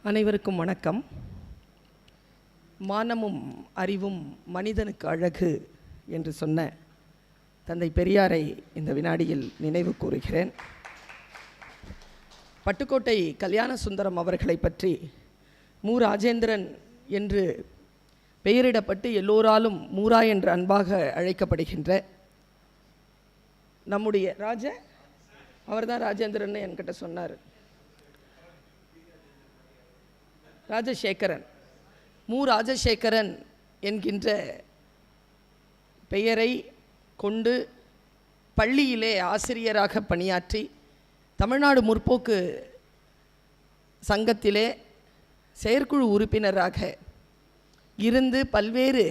அனைவருக்கும் வணக்கம். மானமும் அறிவும் மனிதனுக்கு அழகு என்று சொன்ன தந்தை பெரியாரை இந்த வினாடியில் நினைவு கூறுகிறேன். பட்டுக்கோட்டை கல்யாண சுந்தரம் அவர்களை பற்றி மு. ராஜேந்திரன் என்று பெயரிடப்பட்டு எல்லோராலும் மூரா என்று அன்பாக அழைக்கப்படுகின்ற நம்முடைய அவர்தான் ராஜேந்திரன் என்கிட்ட சொன்னார். ராஜசேகரன், மு. ராஜசேகரன் என்கின்ற பெயரை கொண்டு பள்ளியிலே ஆசிரியராக பணியாற்றி தமிழ்நாடு முற்போக்கு சங்கத்திலே செயற்குழு உறுப்பினராக இருந்து பல்வேறு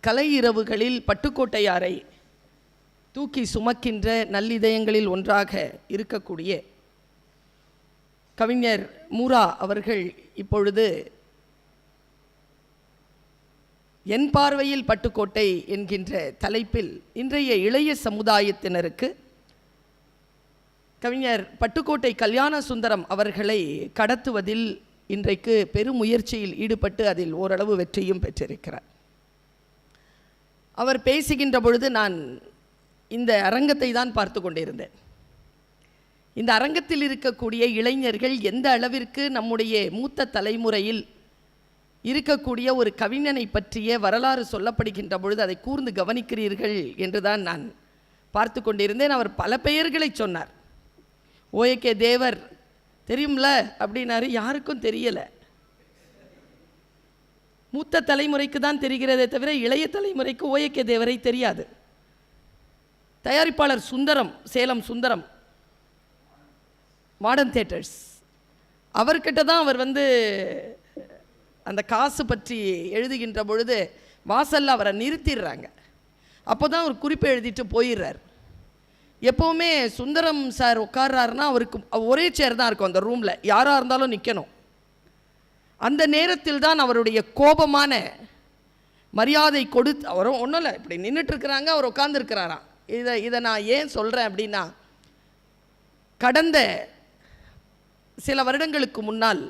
கலை இரவுகளில் பட்டுக்கோட்டையாரை தூக்கி சுமக்கின்ற நல்லிதயங்களில் ஒன்றாக இருக்கக்கூடிய கவிஞர் மூரா அவர்கள் இப்பொழுது என் பார்வையில் பட்டுக்கோட்டை என்கின்ற தலைப்பில் இன்றைய இளைய சமுதாயத்தினருக்கு கவிஞர் பட்டுக்கோட்டை கல்யாண சுந்தரம் அவர்களை கடத்துவதில் இன்றைக்கு பெரும் முயற்சியில் ஈடுபட்டு அதில் ஓரளவு வெற்றியும் பெற்றிருக்கிறார். அவர் பேசுகின்ற பொழுது நான் இந்த அரங்கத்தை தான் பார்த்து கொண்டிருந்தேன். இந்த அரங்கத்தில் இருக்கக்கூடிய இளைஞர்கள் எந்த அளவிற்கு நம்முடைய மூத்த தலைமுறையில் இருக்கக்கூடிய ஒரு கவிஞனை பற்றிய வரலாறு சொல்லப்படுகின்ற பொழுது அதை கூர்ந்து கவனிக்கிறீர்கள் என்றுதான் நான் பார்த்து கொண்டிருந்தேன். அவர் பல பெயர்களை சொன்னார். ஓ.கே. தேவர் தெரியும்ல அப்படின்னாரு. யாருக்கும் தெரியலை. மூத்த தலைமுறைக்கு தான் தெரிகிறதே தவிர இளைய தலைமுறைக்கு ஓ.கே. தேவரை தெரியாது. தயாரிப்பாளர் சுந்தரம், சேலம் சுந்தரம், மாடர்ன் தியேட்டர்ஸ், அவர்கிட்ட தான் அவர் அந்த காசு பற்றி எழுதுகின்ற பொழுது வாசலில் அவரை நிறுத்திடுறாங்க. அப்போ தான் ஒரு குறிப்பை எழுதிட்டு போயிடுறார். எப்போவுமே சுந்தரம் சார் உட்கார்றாருன்னா அவருக்கு ஒரே சேர் தான் இருக்கும் அந்த ரூமில், யாராக இருந்தாலும் நிற்கணும். அந்த நேரத்தில் தான் அவருடைய கோபமான மரியாதை கொடுத்து, அவரும் ஒன்றும் இல்லை, இப்படி நின்றுட்டுருக்கிறாங்க, அவர் உட்காந்துருக்கிறாராம். இதை நான் ஏன் சொல்கிறேன் அப்படின்னா, கடந்த சில வருடங்களுக்கு முன்னால்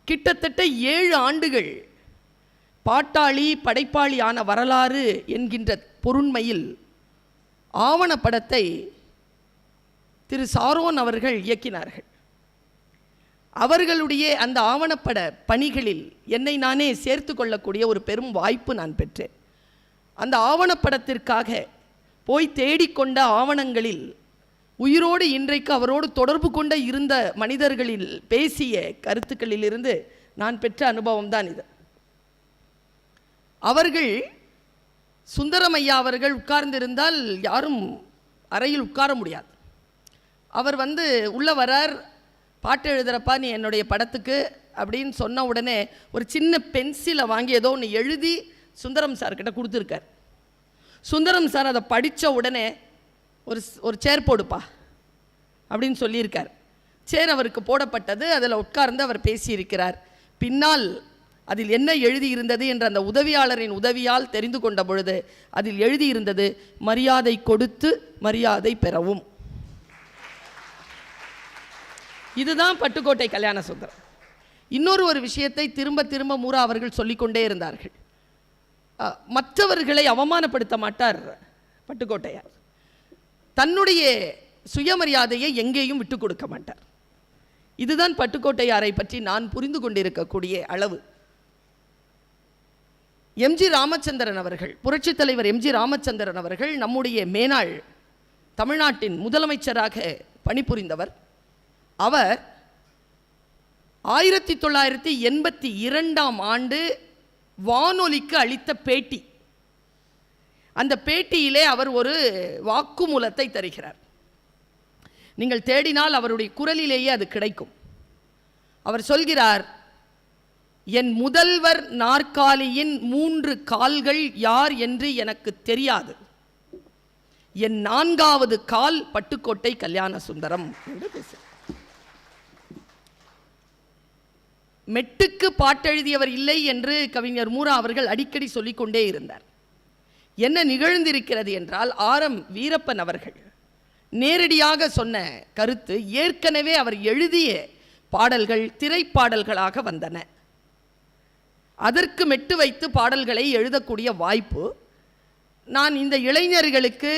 கிட்டத்தட்ட 7 ஆண்டுகள் பாட்டாளி படைப்பாளி ஆன வரலாறு என்கின்ற பொருண்மையில் ஆவணப்படத்தை திரு சாரோன் அவர்கள் இயக்கினார்கள். அவர்களுடைய அந்த ஆவணப்பட பணிகளில் என்னை நானே சேர்த்து கொள்ளக்கூடிய ஒரு பெரும் வாய்ப்பு நான் பெற்றேன். அந்த ஆவணப்படத்திற்காக போய் தேடிக்கொண்ட ஆவணங்களில் உயிரோடு இன்றைக்கு அவரோடு தொடர்பு கொண்ட இருந்த மனிதர்களில் பேசிய கருத்துக்களிலிருந்து நான் பெற்ற அனுபவம் தான் இது. அவர்கள் சுந்தரமையா அவர்கள் உட்கார்ந்திருந்தால் யாரும் அறையில் உட்கார முடியாது. அவர் உள்ள வரார், பாட்டு எழுதுகிறப்பா நீ என்னுடைய படத்துக்கு அப்படின்னு சொன்ன உடனே ஒரு சின்ன பென்சிலை வாங்கி ஏதோ ஒன்று எழுதி சுந்தரம் சார்கிட்ட கொடுத்துருக்கார். சுந்தரம் சார் அதை படித்த உடனே ஒரு சேர் போடுப்பா அப்படின்னு சொல்லியிருக்கார். சேர் அவருக்கு போடப்பட்டது. அதில் உட்கார்ந்து அவர் பேசியிருக்கிறார். பின்னால் அதில் என்ன எழுதியிருந்தது என்ற அந்த உதவியாளரின் உதவியால் தெரிந்து கொண்ட பொழுது அதில் எழுதியிருந்தது, மரியாதை கொடுத்து மரியாதை பெறவும். இதுதான் பட்டுக்கோட்டை கல்யாண சுந்தரம். இன்னொரு விஷயத்தை திரும்ப திரும்ப மூரா அவர்கள் சொல்லிக்கொண்டே இருந்தார்கள். மற்றவர்களை அவமானப்படுத்த மாட்டார் பட்டுக்கோட்டையார். தன்னுடைய சுயமரியாதையை எங்கேயும் விட்டு கொடுக்க மாட்டார். இதுதான் பட்டுக்கோட்டையாரை பற்றி நான் புரிந்து கொண்டிருக்கக்கூடிய அளவு. எம்.ஜி. ராமச்சந்திரன் அவர்கள், புரட்சித் தலைவர் எம்.ஜி. ராமச்சந்திரன் அவர்கள் நம்முடைய மேனாள் தமிழ்நாட்டின் முதலமைச்சராக பணிபுரிந்தவர். அவர் 1982ஆம் ஆண்டு வானொலிக்கு அளித்த பேட்டி. அந்த பேட்டியிலே அவர் ஒரு வாக்குமூலத்தை தருகிறார். நீங்கள் தேடினால் அவருடைய குரலிலேயே அது கிடைக்கும். அவர் சொல்கிறார், என் முதல்வர் நாற்காலியின் 3 கால்கள் யார் என்று எனக்கு தெரியாது. என் 4வது கால் பட்டுக்கோட்டை கல்யாண சுந்தரம் என்று பேசுகிறார். மெட்டுக்கு பாட்டெழுதியவர் இல்லை என்று கவிஞர் மூரா அவர்கள் அடிக்கடி சொல்லிக்கொண்டே இருந்தார். என்ன நிகழ்ந்திருக்கிறது என்றால், ஆர்.எம். வீரப்பன் அவர்கள் நேரடியாக சொன்ன கருத்து, ஏற்கனவே அவர் எழுதிய பாடல்கள் திரைப்பாடல்களாக வந்தன. அதற்கு மெட்டு வைத்து பாடல்களை எழுதக்கூடிய வாய்ப்பு நான் இந்த இளைஞர்களுக்கு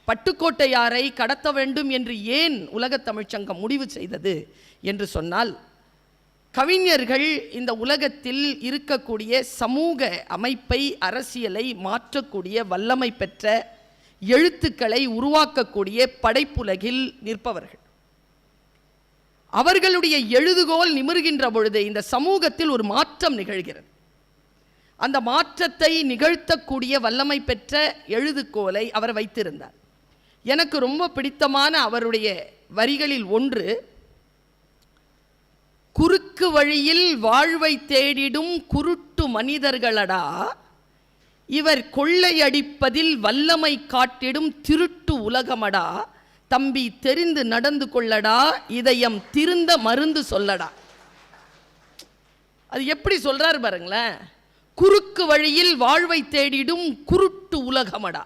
பட்டுக்கோட்டையாரை கடத்த வேண்டும் என்று ஏன் உலகத் தமிழ்ச்சங்கம் முடிவு செய்தது என்று சொன்னால், கவிஞர்கள் இந்த உலகத்தில் இருக்கக்கூடிய சமூக அமைப்பை, அரசியலை மாற்றக்கூடிய வல்லமை பெற்ற எழுத்துக்களை உருவாக்கக்கூடிய படைப்புலகில் நிற்பவர்கள். அவர்களுடைய எழுதுகோல் நிமிர்கின்ற பொழுது இந்த சமூகத்தில் ஒரு மாற்றம் நிகழ்கிறது. அந்த மாற்றத்தை நிகழ்த்தக்கூடிய வல்லமை பெற்ற எழுதுகோலை அவர் வைத்திருந்தார். எனக்கு ரொம்ப பிடித்தமான அவருடைய வரிகளில் ஒன்று, குறுக்கு வழியில் வாழ்வை தேடிடும் குருட்டு மனிதர்களடா, இவர் கொள்ளையடிப்பதில் வல்லமை காட்டிடும் திருட்டு உலகமடா, தம்பி தெரிந்து நடந்து கொள்ளடா, இதயம் திருந்த மருந்து சொல்லடா. அது எப்படி சொல்றாரு பாருங்களேன். குறுக்கு வழியில் வாழ்வை தேடிடும் குருட்டு உலகமடா,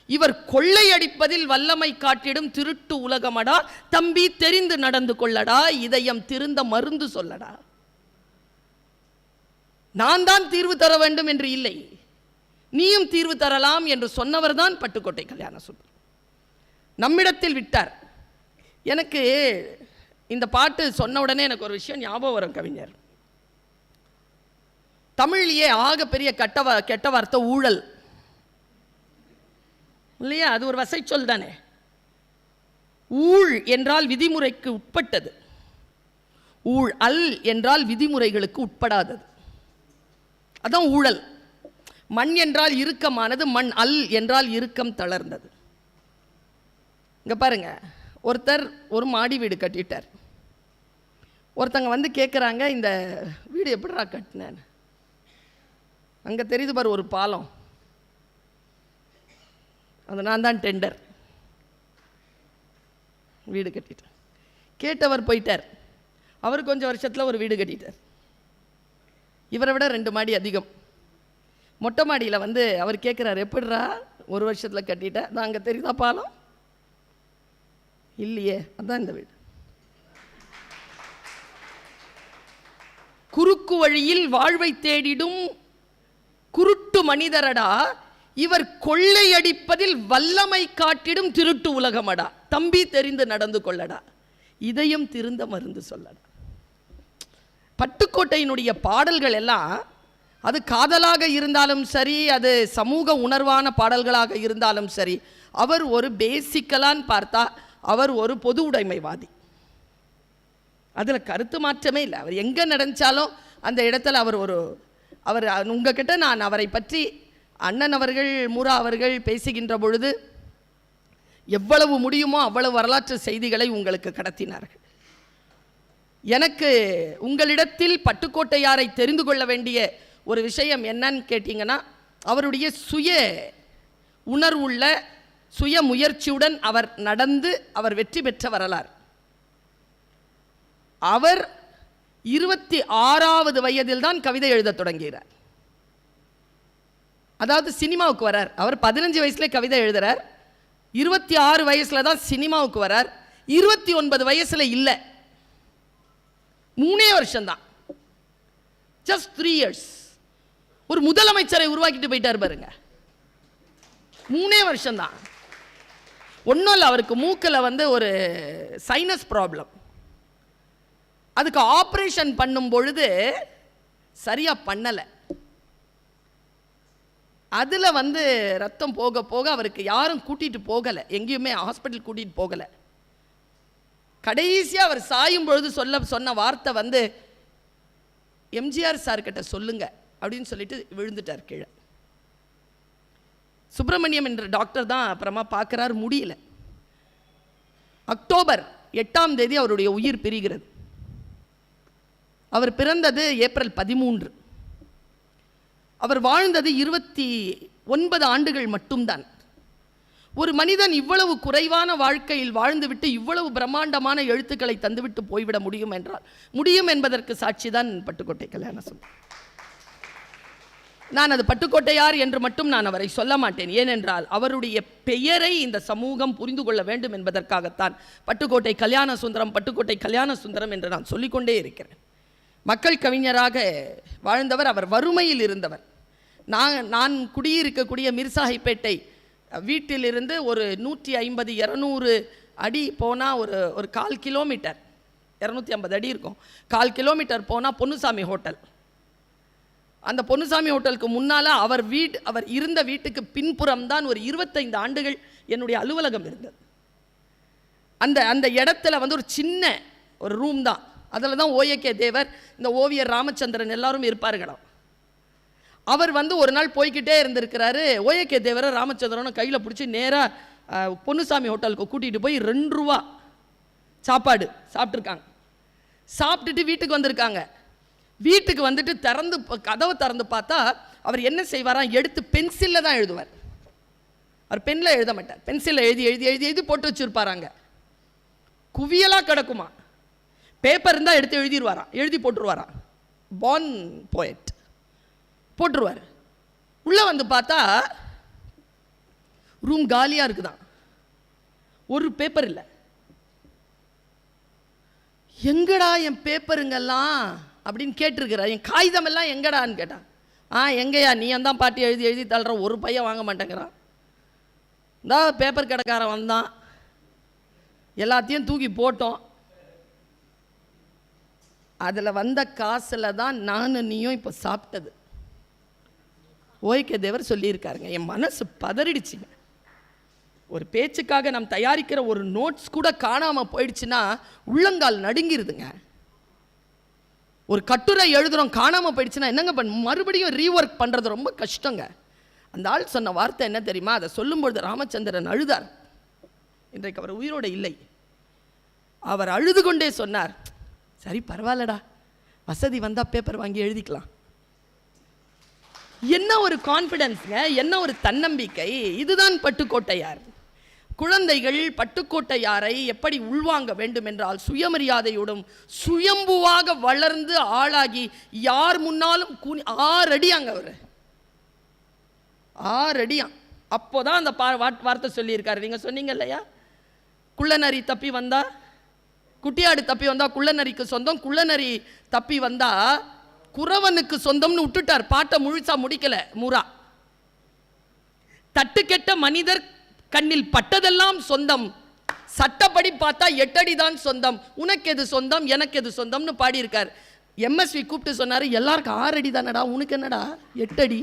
இவர் கொள்ளையடிப்பதில் வல்லமை காட்டிடும் திருட்டு உலகமடா, தம்பி தெரிந்து நடந்து கொள்ளடா, இதயம் திருந்த மருந்து சொல்லடா. நான் தான் தீர்வு தர வேண்டும் என்று இல்லை, நீயும் தீர்வு தரலாம் என்று சொன்னவர் தான் பட்டுக்கோட்டை கல்யாணசுந்தரம். நம்மிடத்தில் விட்டார். எனக்கு இந்த பாட்டு சொன்ன உடனே எனக்கு ஒரு விஷயம் ஞாபகம் வரும். கவிஞர் தமிழிலேயே ஆகப்பெரிய கெட்ட வார்த்தை ஊழல் இல்லையா? அது ஒரு வசை சொல் தானே. ஊழ் என்றால் விதிமுறைக்கு உட்பட்டது, ஊழ் அல் என்றால் விதிமுறைகளுக்கு உட்படாதது. அதான் ஊழல். மண் என்றால் இறுக்கமானது, மண் அல் என்றால் இறுக்கம் தளர்ந்தது. இங்கே பாருங்க, ஒருத்தர் ஒரு மாடி வீடு கட்டிட்டார். ஒருத்தங்க வந்து கேட்குறாங்க, இந்த வீடு எப்படிடா கட்டினேன்னு. அங்கே தெரியுது பாரு ஒரு பாலம், அது நான் தான் டெண்டர். வீடு கட்டிட்டேன். கேட்டவர் போயிட்டார். அவர் கொஞ்சம் வருஷத்தில் ஒரு வீடு கட்டிட்டார். இவரை விட 2 மாடி அதிகம். மொட்டை மாடியில் வந்து அவர் கேட்குறாரு, எப்படிரா ஒரு வருஷத்தில் கட்டிட்டேன். அதான் அங்கே தெரியுதா பாலம்? இல்லையே, அதான் இந்த வீடு. குறுக்கு வழியில் வாழ்வை தேடிடும் குருட்டு மனிதரடா, இவர் கொள்ளையடிப்பதில் வல்லமை காட்டிடும் திருட்டு உலகமடா, தம்பி தெரிந்து நடந்து கொள்ளடா, இதயம் திருந்த மருந்து சொல்லடா. பட்டுக்கோட்டையினுடைய பாடல்கள் எல்லாம், அது காதலாக இருந்தாலும் சரி, அது சமூக உணர்வான பாடல்களாக இருந்தாலும் சரி, அவர் ஒரு பேசிக்கலான்னு பார்த்தா அவர் ஒரு பொது உடைமைவாதி. அதில் கருத்து மாற்றமே இல்லை. அவர் எங்கே நடந்தாலும் அந்த இடத்துல அவர் உங்ககிட்ட நான் அவரை பற்றி அண்ணன் அவர்கள், மூரா அவர்கள் பேசுகின்ற பொழுது எவ்வளவு முடியுமோ அவ்வளவு வரலாற்று செய்திகளை உங்களுக்கு கடத்தினார்கள். எனக்கு உங்களிடத்தில் பட்டுக்கோட்டையாரை தெரிந்து கொள்ள வேண்டிய ஒரு விஷயம் என்னன்னு கேட்டிங்கன்னா, அவருடைய சுய உணர்வுள்ள சுய முயற்சியுடன் அவர் நடந்து அவர் வெற்றி பெற்ற வரலாறு. அவர் 26வது வயதில் தான் கவிதை எழுத தொடங்குகிறார். அதாவது சினிமாவுக்கு வரார். அவர் 15 வயசுல கவிதை எழுதுறார். 26 வயசுல தான் சினிமாவுக்கு வரார். 29 வயசுல இல்லை, 3 வருஷம்தான், ஜஸ்ட் 3 இயர்ஸ். ஒரு முதலமைச்சரை உருவாக்கிட்டு போயிட்டார் பாருங்க. 3 வருஷம்தான். ஒன்றும் இல்லை, அவருக்கு மூக்கில் வந்து ஒரு சைனஸ் ப்ராப்ளம். அதுக்கு ஆப்ரேஷன் பண்ணும் பொழுது சரியா பண்ணலை. அதில் வந்து ரத்தம் போக போக அவருக்கு யாரும் கூட்டிகிட்டு போகலை, எங்கேயுமே ஹாஸ்பிட்டல் கூட்டிகிட்டு போகலை. கடைசியாக அவர் சாயும் பொழுது சொன்ன வார்த்தை வந்து, எம்ஜிஆர் சார்கிட்ட சொல்லுங்க அப்படின்னு சொல்லிட்டு விழுந்துட்டார் கீழே. சுப்பிரமணியம் என்ற டாக்டர் தான் அப்புறமா பார்க்குறாரு, முடியல. அக்டோபர் 8ஆம் தேதி அவருடைய உயிர் பிரிகிறது. அவர் பிறந்தது ஏப்ரல் 13. அவர் வாழ்ந்தது 29 ஆண்டுகள் மட்டும்தான். ஒரு மனிதன் இவ்வளவு குறைவான வாழ்க்கையில் வாழ்ந்துவிட்டு இவ்வளவு பிரம்மாண்டமான எழுத்துக்களை தந்துவிட்டு போய்விட முடியும் என்றால் முடியும் என்பதற்கு சாட்சிதான் பட்டுக்கோட்டை கல்யாணசுந்தரம். நான் அது பட்டுக்கோட்டையார் என்று மட்டும் நான் அவரை சொல்ல மாட்டேன். ஏனென்றால் அவருடைய பெயரை இந்த சமூகம் புரிந்து கொள்ள வேண்டும் என்பதற்காகத்தான் பட்டுக்கோட்டை கல்யாண சுந்தரம், பட்டுக்கோட்டை கல்யாண சுந்தரம் என்று நான் சொல்லிக்கொண்டே இருக்கிறேன். மக்கள் கவிஞராக வாழ்ந்தவர். அவர் வறுமையில் இருந்தவர். நான் குடியிருக்கக்கூடிய மிர்சாஹிப்பேட்டை வீட்டிலிருந்து ஒரு 150-200 அடி போனால் ஒரு 1/4 கிலோமீட்டர், 250 அடி இருக்கும், 1/4 கிலோமீட்டர் போனால் பொன்னுசாமி ஹோட்டல். அந்த பொன்னுசாமி ஹோட்டலுக்கு முன்னால் அவர் இருந்த வீட்டுக்கு பின்புறம் தான் ஒரு 25 ஆண்டுகள் என்னுடைய அலுவலகம் இருந்தது. அந்த இடத்துல ஒரு சின்ன ஒரு ரூம் தான். அதில் தான் ஓஏகே தேவர், இந்த ஓவியர் ராமச்சந்திரன் எல்லாரும் இருப்பார்களாம். அவர் ஒரு நாள் போய்கிட்டே இருந்திருக்கிறாரு. ஓஏகே தேவரை ராமச்சந்திரனும் கையில் பிடிச்சி நேராக பொன்னுசாமி ஹோட்டலுக்கு கூட்டிகிட்டு போய் 2 ரூபா சாப்பாடு சாப்பிட்ருக்காங்க. சாப்பிட்டுட்டு வீட்டுக்கு வந்திருக்காங்க. வீட்டுக்கு வந்துட்டு கதவை திறந்து பார்த்தா அவர் என்ன செய்வாராம், எடுத்து பென்சிலில் தான் எழுதுவார். அவர் பெண்ணில் எழுத மாட்டார், பென்சிலில் எழுதி எழுதி எழுதி எழுதி போட்டு வச்சுருப்பாராங்க. குவியலாக கிடக்குமா. பேப்பர் இருந்தால் எடுத்து எழுதிடுவாராம், எழுதி போட்டுருவாராம். Born poet போட்டுருவார். உள்ளே பார்த்தா ரூம் காலியாக இருக்குதான், ஒரு பேப்பர் இல்லை. எங்கடா என் பேப்பருங்கெல்லாம் அப்படின்னு கேட்டிருக்கிறார். என் காகிதம் எல்லாம் எங்கடான்னு கேட்டான். எங்கேயா நீ தான் பாட்டி எழுதி எழுதி தள்ளுற, ஒரு பையன் வாங்க மாட்டேங்கிறான். இந்த பேப்பர் கடைக்காரன் வந்தான், எல்லாத்தையும் தூக்கி போட்டோம். அதில் வந்த காசில் தான் நானும் நீயும் இப்போ சாப்பிட்டது. ஓஏகே தேவர் சொல்லியிருக்காருங்க. என் மனசு பதறிடுச்சுங்க. ஒரு பேச்சுக்காக நாம் தயாரிக்கிற ஒரு நோட்ஸ் கூட காணாமல் போயிடுச்சுன்னா உள்ளங்கால் நடுங்கிருதுங்க. ஒரு கட்டுரை எழுதுகிறோம், காணாமல் போயிடுச்சுன்னா என்னங்க மறுபடியும் ரீஒர்க் பண்ணுறது ரொம்ப கஷ்டங்க. அந்த ஆள் சொன்ன வார்த்தை என்ன தெரியுமா? அதை சொல்லும்பொழுது ராமச்சந்திரன் அழுதார். இன்றைக்கு அவர் உயிரோடு இல்லை. அவர் அழுது கொண்டே சொன்னார், சரி பரவாயில்லடா, வசதி வந்தால் பேப்பர் வாங்கி எழுதிக்கலாம். என்ன ஒரு கான்ஃபிடன்ஸுங்க, என்ன ஒரு தன்னம்பிக்கை. இதுதான் பட்டுக்கோட்டையார். குழந்தைகள் பட்டுக்கோட்டையாரை எப்படி உள்வாங்க வேண்டும் என்றால் சுயமரியாதையோடும் சுயம்புவாக வளர்ந்து ஆளாகி யார் முன்னாலும் 6 அடியாங்க அவர், 6 அடியான். அப்போதான் அந்த வார்த்தை சொல்லியிருக்காரு. நீங்கள் சொன்னீங்க இல்லையா, குள்ளநரி தப்பி வந்தா குட்டியாடு தப்பி வந்தா குள்ளநரிக்கு சொந்தம், குள்ளநரி தப்பி வந்தா குறவனுக்கு சொந்தம்னு விட்டுட்டார். பாட்டை முழுசா முடிக்கல மூரா. தட்டுக்கெட்ட மனிதர் கண்ணில் பட்டதெல்லாம் சொந்தம், சட்டப்படி பார்த்தா 8 அடி தான் சொந்தம், உனக்கு எது சொந்தம் எனக்கு எது சொந்தம்னு பாடியிருக்கார். எம்எஸ்வி கூப்பிட்டு சொன்னார், எல்லாருக்கும் 6 அடி தானடா, உனக்கு என்னடா 8 அடி.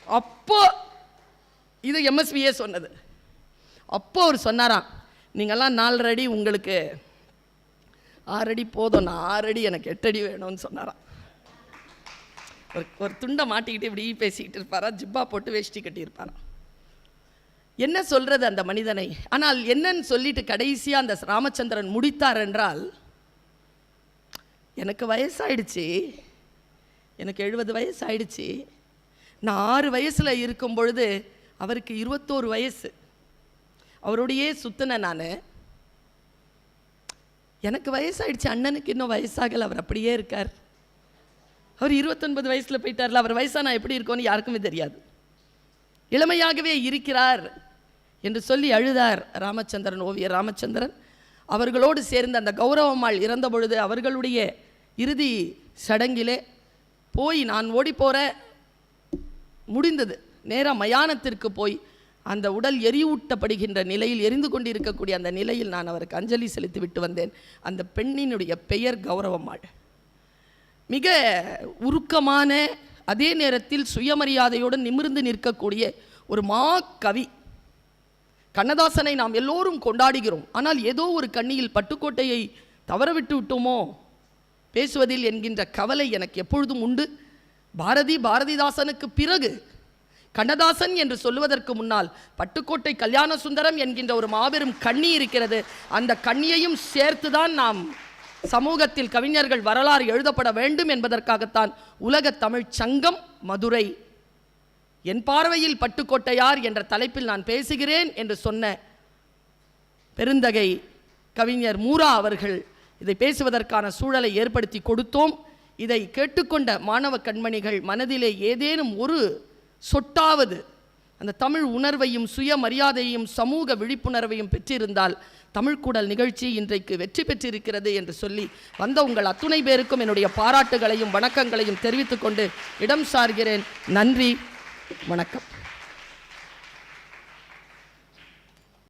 அப்போ இது எம்எஸ்வியே சொன்னது. அப்போ அவர் சொன்னாராம், நீங்கள்லாம் 4 அடி, உங்களுக்கு 6 அடி போதும், நான் 6 அடி, எனக்கு 8 அடி வேணும்னு சொன்னாராம். ஒரு துண்டை மாட்டிக்கிட்டு இப்படி பேசிக்கிட்டு இருப்பாரா, ஜிப்பா போட்டு வேஷ்டி கட்டியிருப்பாராம். என்ன சொல்றது அந்த மனிதனை? ஆனால் என்னன்னு சொல்லிட்டு கடைசியாக அந்த ராமச்சந்திரன் முடித்தார் என்றால், எனக்கு வயசாயிடுச்சு, எனக்கு 70 வயசு ஆயிடுச்சு. நான் 6 வயசில் இருக்கும் பொழுது அவருக்கு 21 வயசு. அவரோடையே சுத்தின நான். எனக்கு வயசாயிடுச்சு, அண்ணனுக்கு இன்னும் வயசாகலை, அவர் அப்படியே இருக்கார். அவர் 29 வயசில் போயிட்டார்ல, அவர் வயசாக நான் எப்படி இருக்கோன்னு யாருக்குமே தெரியாது. இளமையாகவே இருக்கிறார் என்று சொல்லி அழுதார் ராமச்சந்திரன், ஓவியர் ராமச்சந்திரன். அவர்களோடு சேர்ந்து அந்த கௌரவம்மாள் இறந்த பொழுது அவர்களுடைய இறுதி சடங்கிலே போய் நான் ஓடி போகிற முடிந்தது. நேராக மயானத்திற்கு போய் அந்த உடல் எரியூட்டப்படுகின்ற நிலையில், எரிந்து கொண்டிருக்கக்கூடிய அந்த நிலையில் நான் அவருக்கு அஞ்சலி செலுத்தி விட்டு வந்தேன். அந்த பெண்ணினுடைய பெயர் கௌரவம்மாள். மிக உருக்கமான, அதே நேரத்தில் சுயமரியாதையோடு நிமிர்ந்து நிற்கக்கூடிய ஒரு கவி. கண்ணதாசனை நாம் எல்லோரும் கொண்டாடுகிறோம். ஆனால் ஏதோ ஒரு கண்ணியில் பட்டுக்கோட்டையை தவறவிட்டு விட்டோமோ பேசுவதில் என்கின்ற கவலை எனக்கு எப்பொழுதும் உண்டு. பாரதிதாசனுக்கு பிறகு கண்ணதாசன் என்று சொல்லுவதற்கு முன்னால் பட்டுக்கோட்டை கல்யாண சுந்தரம் என்கின்ற ஒரு மாபெரும் கண்ணி இருக்கிறது. அந்த கண்ணியையும் சேர்த்துதான் நாம் சமூகத்தில் கவிஞர்கள் வரலாறு எழுதப்பட வேண்டும் என்பதற்காகத்தான் உலக தமிழ் சங்கம் மதுரை என் பார்வையில் பட்டுக்கோட்டையார் என்ற தலைப்பில் நான் பேசுகிறேன் என்று சொன்ன பெருந்தகை கவிஞர் மூரா அவர்கள் இதை பேசுவதற்கான சூழலை ஏற்படுத்தி கொடுத்தோம். இதை கேட்டுக்கொண்ட மாணவ கண்மணிகள் மனதிலே ஏதேனும் ஒரு சொட்டாவது அந்த தமிழ் உணர்வையும் சுயமரியாதையையும் சமூக விழிப்புணர்வையும் பெற்றிருந்தால் தமிழ்க்கூடல் நிகழ்ச்சி இன்றைக்கு வெற்றி பெற்றிருக்கிறது என்று சொல்லி வந்த உங்கள் அத்துணை பேருக்கும் என்னுடைய பாராட்டுகளையும் வணக்கங்களையும் தெரிவித்துக்கொண்டு இடம் சார்கிறேன். நன்றி, வணக்கம்.